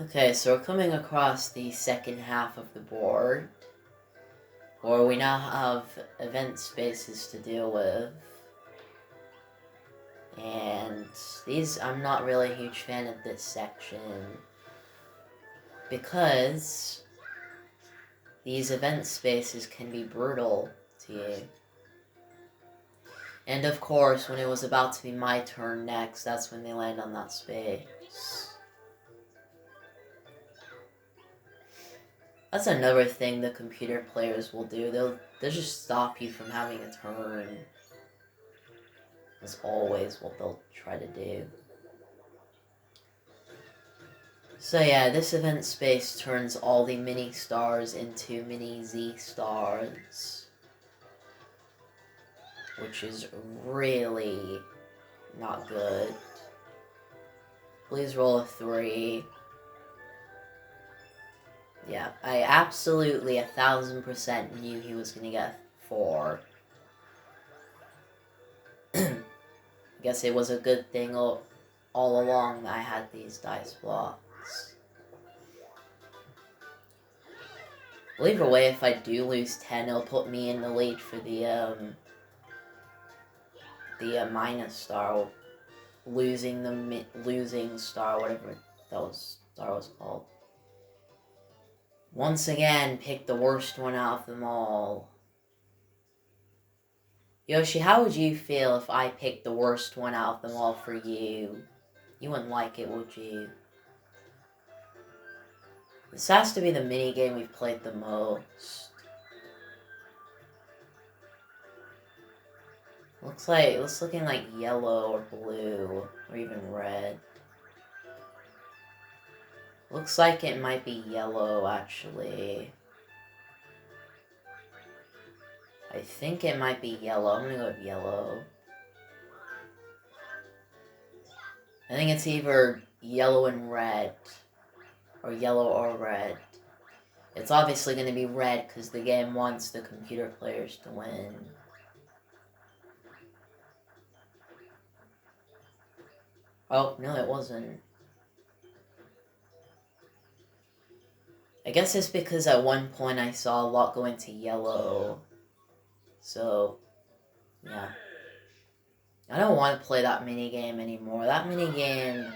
Okay, so we're coming across the second half of the board, where we now have event spaces to deal with. And I'm not really a huge fan of this section, because these event spaces can be brutal to you. And of course, when it was about to be my turn next, that's when they land on that space. That's another thing the computer players will do. They'll just stop you from having a turn. That's always what they'll try to do. So yeah, this event space turns all the mini stars into mini Z stars, which is really not good. Please roll a 3. Yeah, I absolutely 1000% knew he was gonna get 4. I guess it was a good thing all along that I had these dice blocks. Well, either way, if I do lose 10, it'll put me in the lead for the minus star, losing star, whatever that star was called. Once again, pick the worst one out of them all. Yoshi, how would you feel if I picked the worst one out of them all for you? You wouldn't like it, would you? This has to be the minigame we've played the most. It's looking like yellow or blue, or even red. Looks like it might be yellow, actually. I think it might be yellow. I'm gonna go with yellow. I think it's either yellow and red, or yellow or red. It's obviously gonna be red, because the game wants the computer players to win. Oh, no, it wasn't. I guess it's because at one point I saw a lot go into yellow. So, yeah. I don't want to play that minigame anymore. That minigame...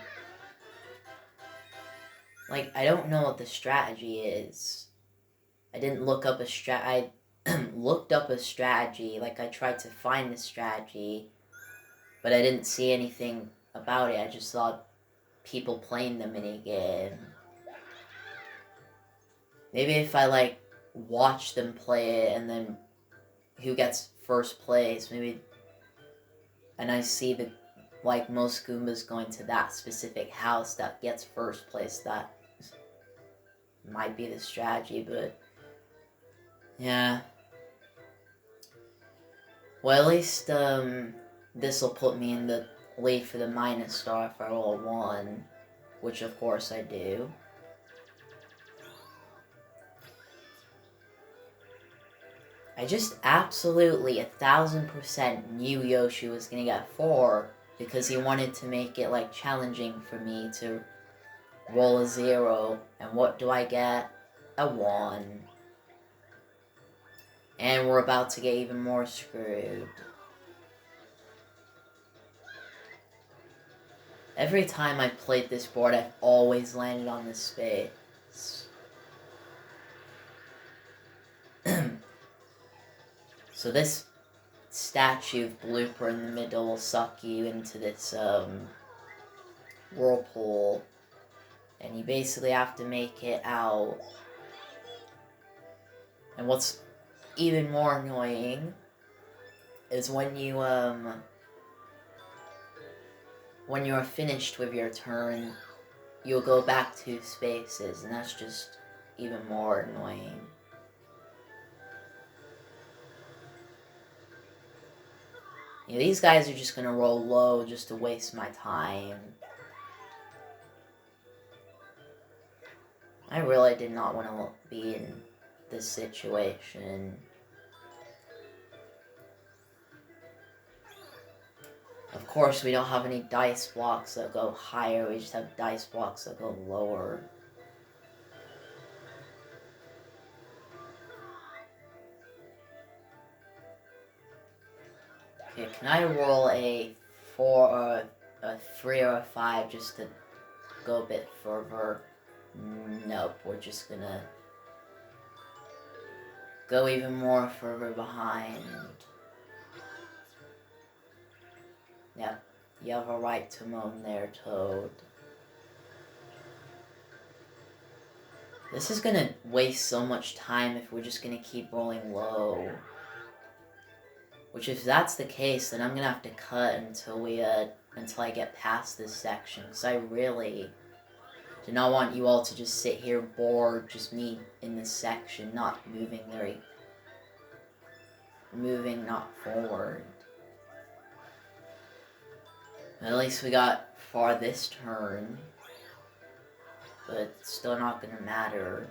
I don't know what the strategy is. I didn't look up I looked up a strategy. I tried to find the strategy, but I didn't see anything about it. I just saw people playing the minigame. Maybe if I, watch them play it, and then who gets first place, maybe... And I see the, most Goombas going to that specific house that gets first place, that might be the strategy, but... Yeah. Well, at least, this'll put me in the lead for the minus star if I roll a 1, which of course I do. I just absolutely 1000% knew Yoshi was gonna get 4, because he wanted to make it, challenging for me to roll a 0, and what do I get? A 1. And we're about to get even more screwed. Every time I've played this board, I've always landed on this space. So this statue of Blooper in the middle will suck you into this, whirlpool. And you basically have to make it out. And what's even more annoying is when you are finished with your turn, you'll go back 2 spaces, and that's just even more annoying. You know, these guys are just gonna roll low just to waste my time. I really did not want to be in this situation. Of course, we don't have any dice blocks that go higher, we just have dice blocks that go lower. Okay, can I roll a 4 or a 3 or a 5 just to go a bit further? Nope, we're just gonna go even more further behind. Yep, you have a right to moan there, Toad. This is gonna waste so much time if we're just gonna keep rolling low. Which, if that's the case, then I'm gonna have to cut until I get past this section. Because I really do not want you all to just sit here bored, just me in this section, not moving not forward. At least we got far this turn. But it's still not gonna matter.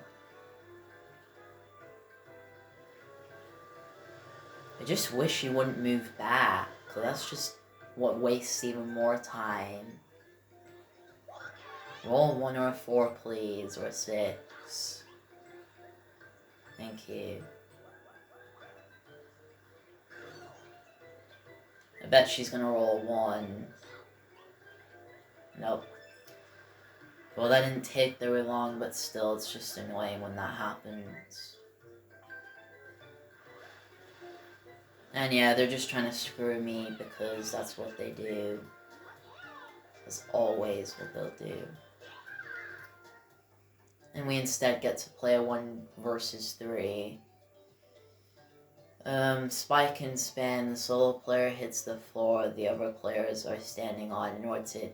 I just wish you wouldn't move back, cause that's just what wastes even more time. Roll 1 or a 4, please, or a 6. Thank you. I bet she's gonna roll a 1. Nope. Well, that didn't take very long, but still, it's just annoying when that happens. And yeah, they're just trying to screw me because that's what they do. That's always what they'll do. And we instead get to play a 1 versus 3. Spike and span. The solo player hits the floor the other players are standing on in order to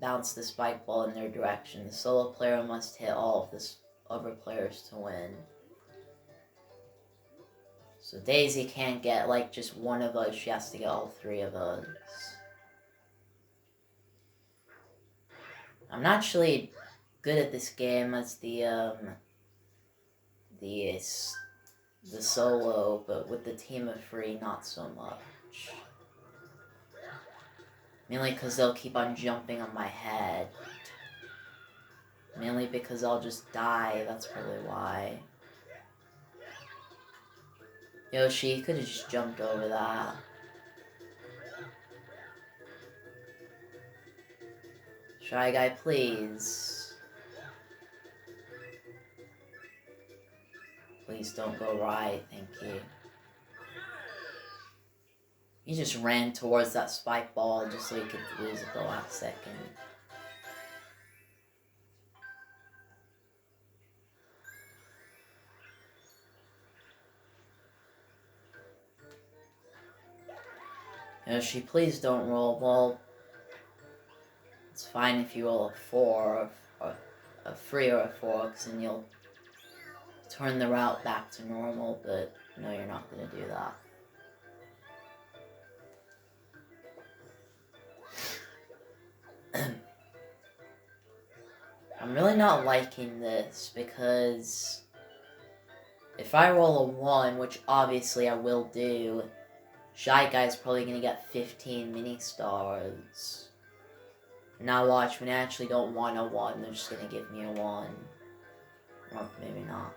bounce the spike ball in their direction. The solo player must hit all of the other players to win. So Daisy can't get, like, just one of those. She has to get all 3 of those. I'm not actually good at this game as the solo, but with the team of 3, not so much. Mainly because they'll keep on jumping on my head. Mainly because I'll just die, that's probably why. Yoshi, you could have just jumped over that. Shy Guy, please. Please don't go right, thank you. He just ran towards that spike ball just so he could lose at the last second. Yoshi, please don't roll. Well, it's fine if you roll a 4, or a 3 or a 4, because then you'll turn the route back to normal, but no, you're not going to do that. I'm really not liking this, because if I roll a 1, which obviously I will do, Shy Guy's probably going to get 15 mini stars. Now watch, when I actually don't want a 1, they're just going to give me a 1. Or maybe not.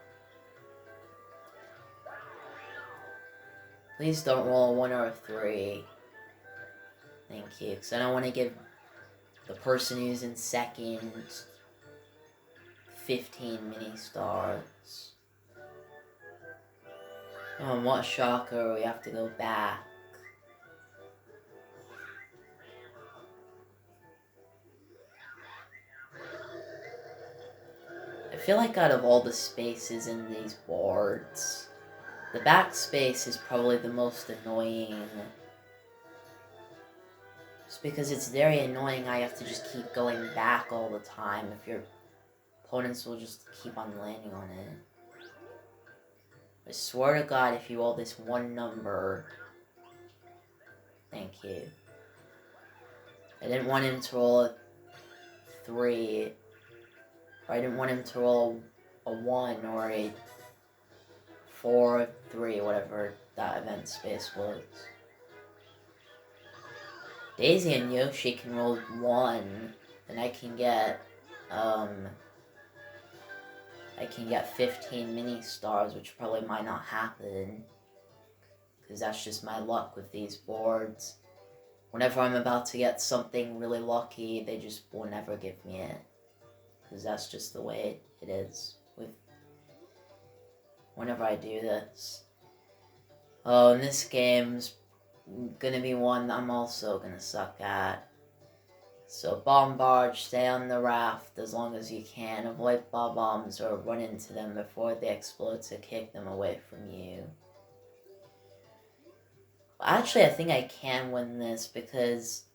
Please don't roll a 1 or a 3. Thank you, because I don't want to give the person who's in second 15 mini stars. Oh, and what a shocker, we have to go back. I feel like out of all the spaces in these boards, the back space is probably the most annoying. Just because it's very annoying, I have to just keep going back all the time if your opponents will just keep on landing on it. I swear to God, if you roll this 1 number... Thank you. I didn't want him to roll a 3. Or I didn't want him to roll a 1 or a 4, 3, whatever that event space was. Daisy and Yoshi can roll 1, and I can get 15 mini stars, which probably might not happen. because that's just my luck with these boards. Whenever I'm about to get something really lucky, they just will never give me it. Because that's just the way it is with whenever I do this. Oh, and this game's gonna be one I'm also gonna suck at. So bomb barge, stay on the raft as long as you can. Avoid bombs or run into them before they explode to kick them away from you. Actually, I think I can win this because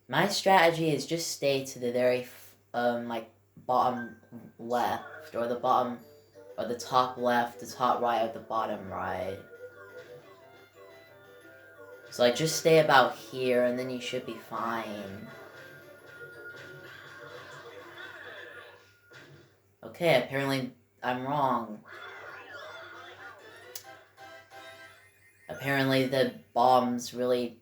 my strategy is just stay to the very bottom left, or the bottom, or the top left, the top right, or the bottom right. So like just stay about here and then you should be fine. Okay, apparently I'm wrong. Apparently the bombs really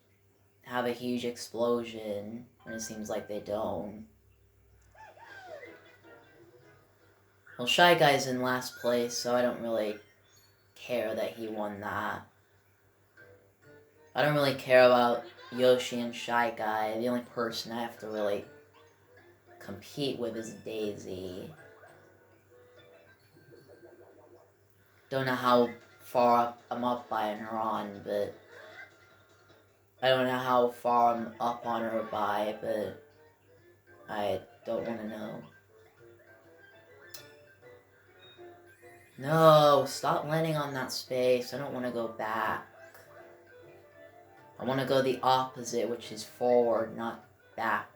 have a huge explosion, and it seems like they don't. Well, Shy Guy's in last place, so I don't really care that he won that. I don't really care about Yoshi and Shy Guy. The only person I have to really compete with is Daisy. Don't know how far I'm up by her on, but I don't know how far I'm up on her by, but I don't want to know. No, stop landing on that space. I don't want to go back. I want to go the opposite, which is forward, not back.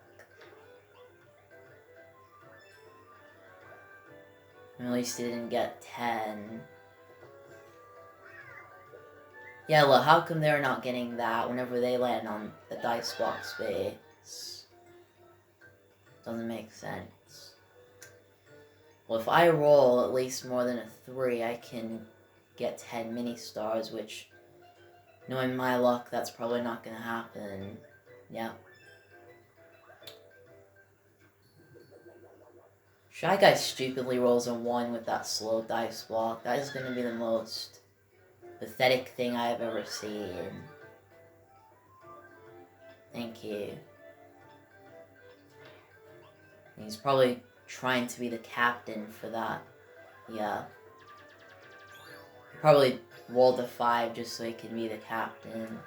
At least it didn't get 10. Yeah, look, how come they're not getting that whenever they land on the dice box space? Doesn't make sense. Well, if I roll at least more than a 3, I can get 10 mini stars, which, knowing my luck, that's probably not gonna happen. Yeah. Shy Guy stupidly rolls a 1 with that slow dice block. That is gonna be the most pathetic thing I have ever seen. Thank you. He's probably trying to be the captain for that. Yeah. He probably rolled a 5 just so he could be the captain.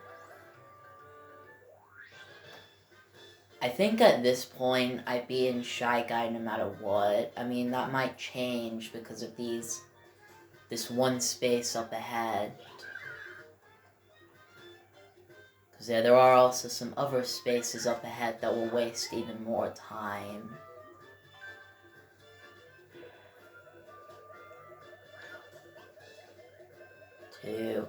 I think at this point, I'd be in Shy Guy no matter what. I mean, that might change because of this one space up ahead. Because yeah, there are also some other spaces up ahead that will waste even more time. Two.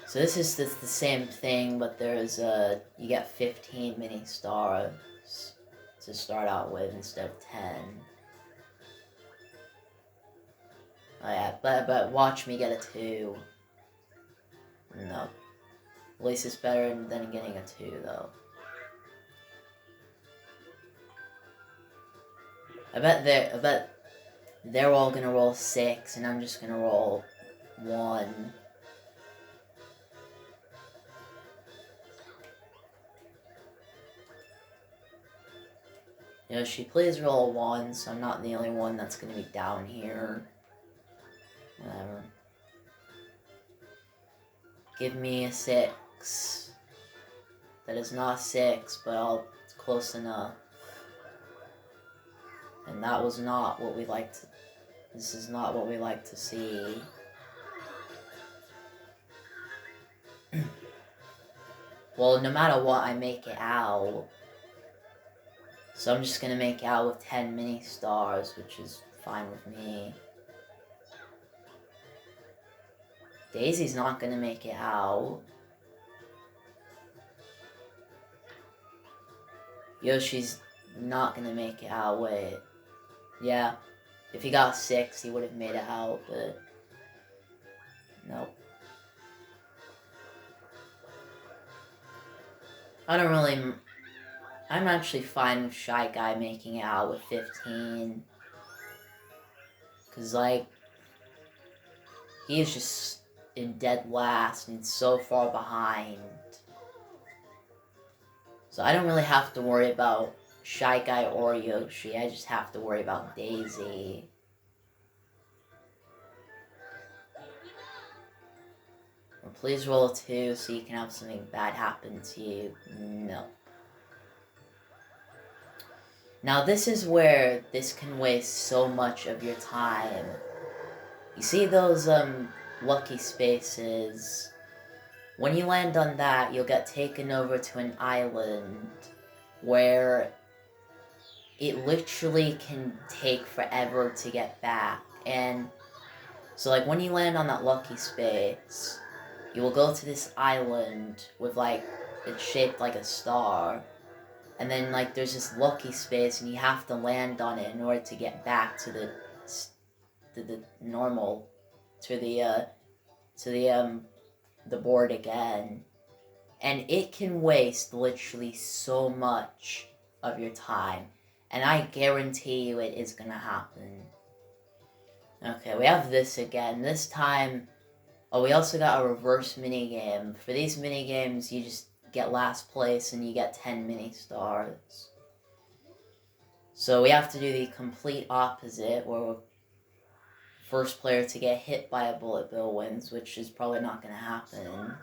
So this is the same thing, but there's you get 15 mini stars to start out with instead of 10. Oh yeah, but watch me get a 2. No. At least it's better than getting a 2 though. I bet they're all gonna roll 6 and I'm just gonna roll 1. Yoshi, please roll 1 so I'm not the only one that's gonna be down here. Whatever. Give me a 6. That is not 6, but it's close enough. And that was not what we like to... This is not what we like to see. Well, no matter what, I make it out. So I'm just gonna make out with 10 mini stars, which is fine with me. Daisy's not gonna make it out. Yoshi's not gonna make it out. Wait. Yeah. If he got 6, he would have made it out, but... Nope. I don't really... I'm actually fine with Shy Guy making it out with 15. Because, like... he is just in dead last and so far behind. So I don't really have to worry about Shy Guy or Yoshi. I just have to worry about Daisy. Well, please roll a 2 so you can have something bad happen to you. No. Now this is where this can waste so much of your time. You see those lucky spaces? When you land on that, you'll get taken over to an island where it literally can take forever to get back. And so like when you land on that lucky space, you will go to this island with like, it's shaped like a star. And then like there's this lucky space and you have to land on it in order to get back to the normal, to the board again. And it can waste literally so much of your time. And I guarantee you it is gonna happen. Okay, we have this again. This time, oh, we also got a reverse minigame. For these minigames, you just get last place and you get 10 mini stars. So we have to do the complete opposite, where first player to get hit by a bullet bill wins, which is probably not gonna happen.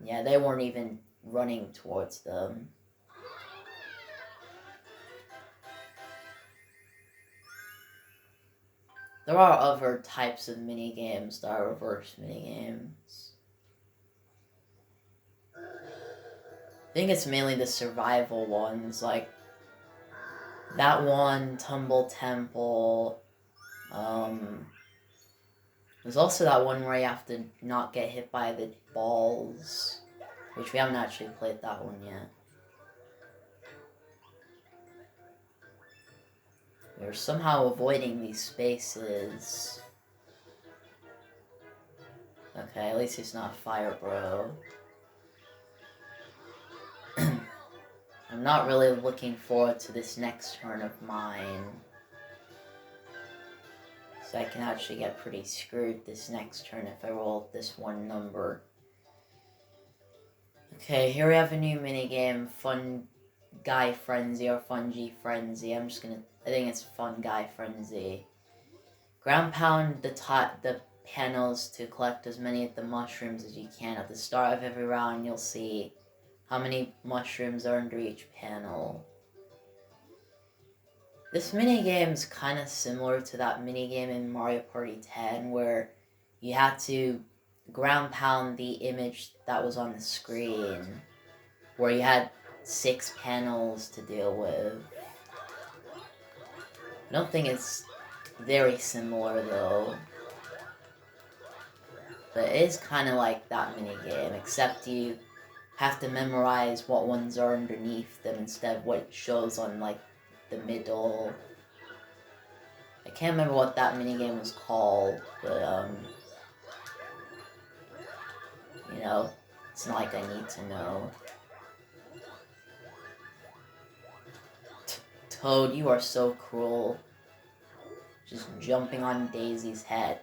Yeah, they weren't even running towards them. There are other types of minigames that are reverse minigames. I think it's mainly the survival ones, like that one, Tumble Temple. There's also that one where you have to not get hit by the balls, which we haven't actually played that one yet. We're somehow avoiding these spaces. Okay, at least it's not Fire Bro. I'm not really looking forward to this next turn of mine. So I can actually get pretty screwed this next turn if I roll this one number. Okay, here we have a new minigame, Fun Guy Frenzy or Fungi Frenzy. I think it's Fun Guy Frenzy. Ground pound the panels to collect as many of the mushrooms as you can. At the start of every round, you'll see how many mushrooms are under each panel. This minigame's kind of similar to that minigame in Mario Party 10 where you had to ground pound the image that was on the screen, where you had 6 panels to deal with. I don't think it's very similar though. But it is kind of like that minigame, except you have to memorize what ones are underneath them instead of what shows on like the middle. I can't remember what that minigame was called, but you know, it's not like I need to know. Toad, you are so cruel. Just jumping on Daisy's head.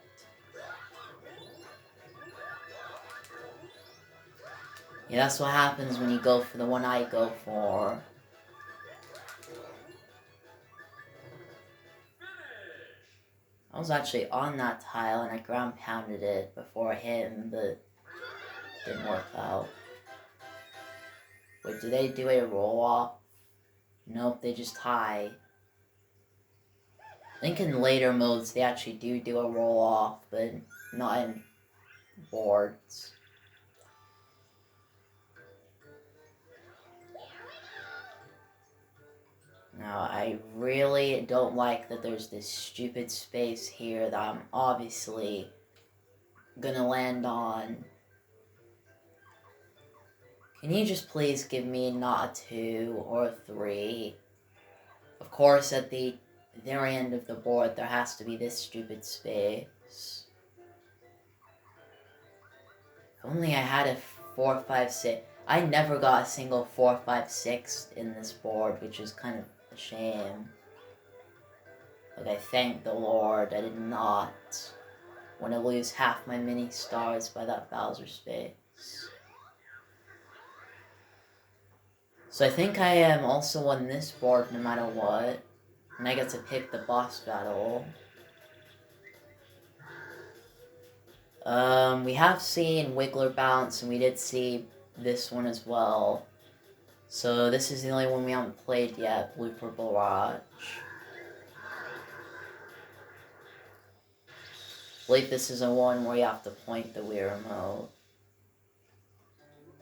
Yeah, that's what happens when you go for the one I go for. I was actually on that tile and I ground pounded it before I hit him, but it didn't work out. Wait, do they do a roll off? Nope, they just tie. I think in later modes they actually do a roll off, but not in boards. Now, I really don't like that there's this stupid space here that I'm obviously gonna land on. Can you just please give me not a 2 or a 3? Of course, at the very end of the board, there has to be this stupid space. If only I had a 4, 5, 6. I never got a single 4, 5, 6 in this board, which is kind of a shame. Okay, thank the Lord I did not want to lose half my mini stars by that Bowser space. So I think I am also on this board no matter what. And I get to pick the boss battle. We have seen Wiggler bounce, and we did see this one as well. So this is the only one we haven't played yet, Blooper Barrage. I believe this is a one where you have to point the Wii remote.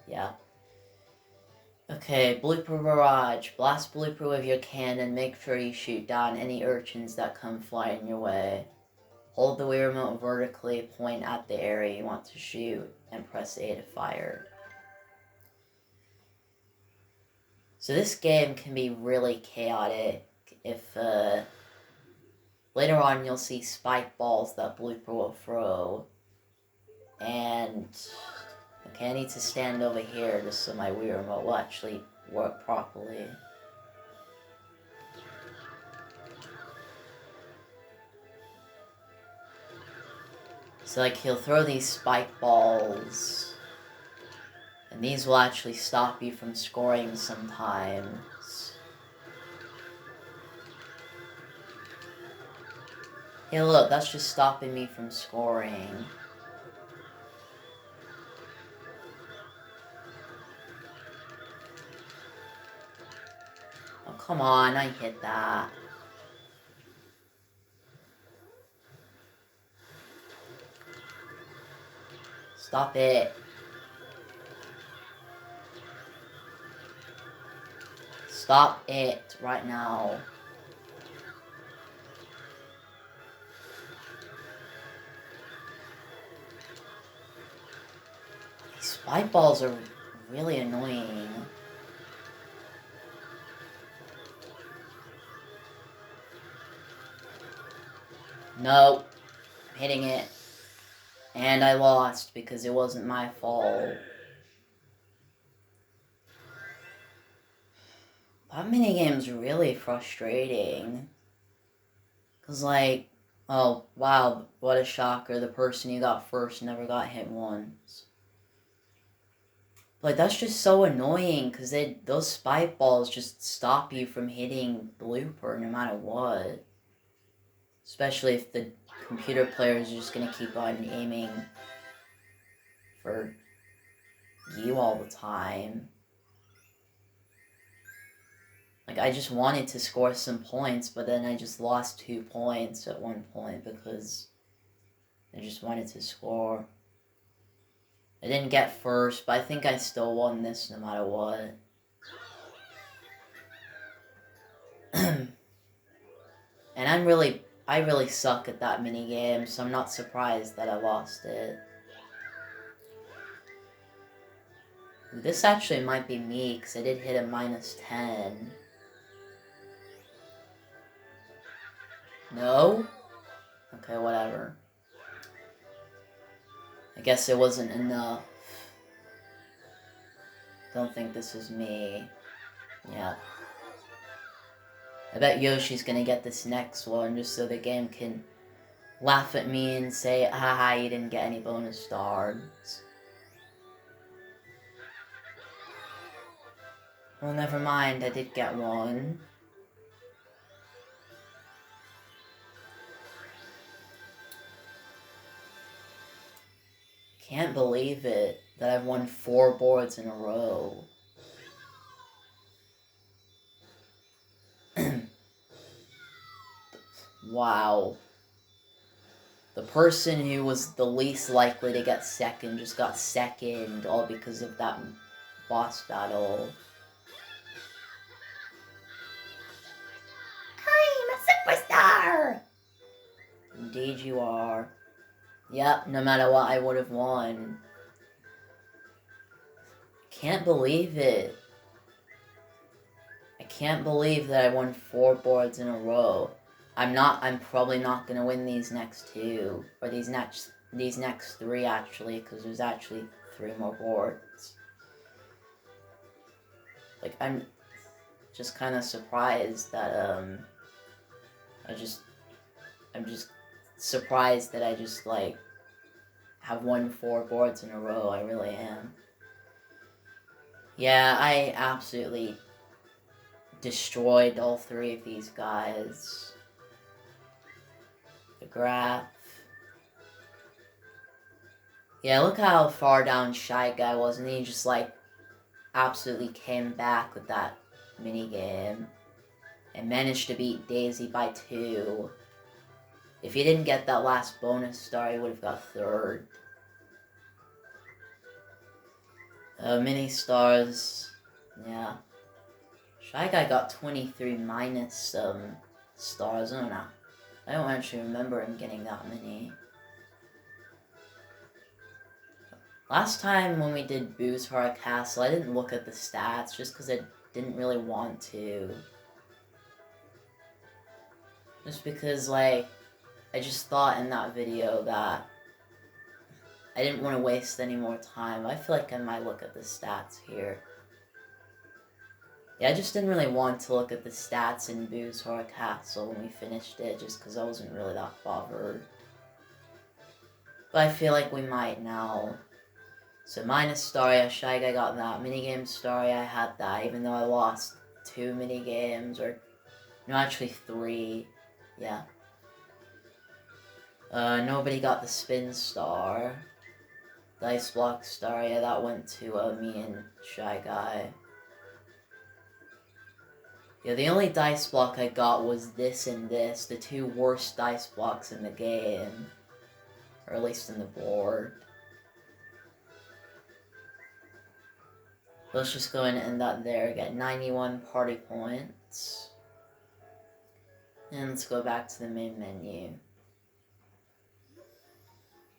Yeah. Okay, Blooper Barrage. Blast Blooper with your cannon. Make sure you shoot down any urchins that come flying your way. Hold the Wii remote vertically, point at the area you want to shoot, and press A to fire. So this game can be really chaotic if, later on you'll see spike balls that Blooper will throw. And, okay, I need to stand over here just so my Wii remote will actually work properly. So, like, he'll throw these spike balls, and these will actually stop you from scoring sometimes. Hey, look, that's just stopping me from scoring. Oh, come on, I hit that. Stop it. Stop it right now. These spike balls are really annoying. No. I'm hitting it. And I lost because it wasn't my fault. That minigame's really frustrating. Cause like, oh wow, what a shocker, the person you got first never got hit once. Like, that's just so annoying, cause those spike balls just stop you from hitting Blooper no matter what. Especially if the computer player is just gonna keep on aiming for you all the time. Like, I just wanted to score some points, but then I just lost 2 points at one point because I just wanted to score. I didn't get first, but I think I still won this no matter what. And I really suck at that minigame, so I'm not surprised that I lost it. This actually might be me, because I did hit a -10. No? Okay, whatever. I guess it wasn't enough. Don't think this is me. Yeah. I bet Yoshi's gonna get this next one just so the game can laugh at me and say, haha, you didn't get any bonus stars. Well, never mind, I did get one. Can't believe it that I've won 4 boards in a row. Wow. The person who was the least likely to get second just got second, all because of that boss battle. I'm a superstar! Indeed you are. Yep, no matter what, I would have won. Can't believe it. I can't believe that I won 4 boards in a row. I'm probably not gonna win these next 2, or these next 3 actually, because there's actually 3 more boards. Like, I'm just kind of surprised that, I just I'm just surprised that I just, like, have won 4 boards in a row. I really am. Yeah, I absolutely destroyed all 3 of these guys. The graph. Yeah, look how far down Shy Guy was, and he just, like, absolutely came back with that minigame and managed to beat Daisy by 2. If he didn't get that last bonus star, he would have got 3rd. Mini stars, yeah. Shy Guy got 23 minus stars. I don't know. I don't actually remember him getting that many. Last time when we did Boo's Horror Castle, I didn't look at the stats just because I didn't really want to. Just because, like, I just thought in that video that I didn't want to waste any more time. I feel like I might look at the stats here. Yeah, I just didn't really want to look at the stats in Boo's Horror Castle when we finished it, just because I wasn't really that bothered. But I feel like we might now. So minus Starry, Shy Guy got that. Minigame Starry, I had that, even though I lost 2 minigames, or no, actually 3. Yeah. Nobody got the Spin Star. Dice Block Star, yeah, that went to me and Shy Guy. Yeah, the only dice block I got was this and this, the 2 worst dice blocks in the game. Or at least in the board. Let's just go ahead and end that there, get 91 party points. And let's go back to the main menu.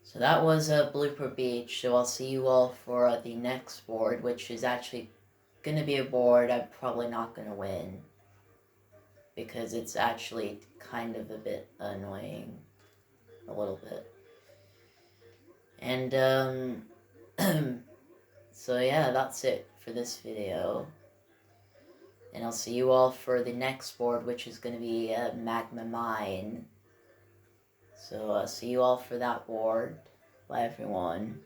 So that was Blooper Beach, so I'll see you all for the next board, which is actually gonna be a board I'm probably not gonna win. Because it's actually kind of a bit annoying. A little bit. And, so yeah, that's it for this video. And I'll see you all for the next board, which is going to be Magma Mine. So, see you all for that board. Bye, everyone.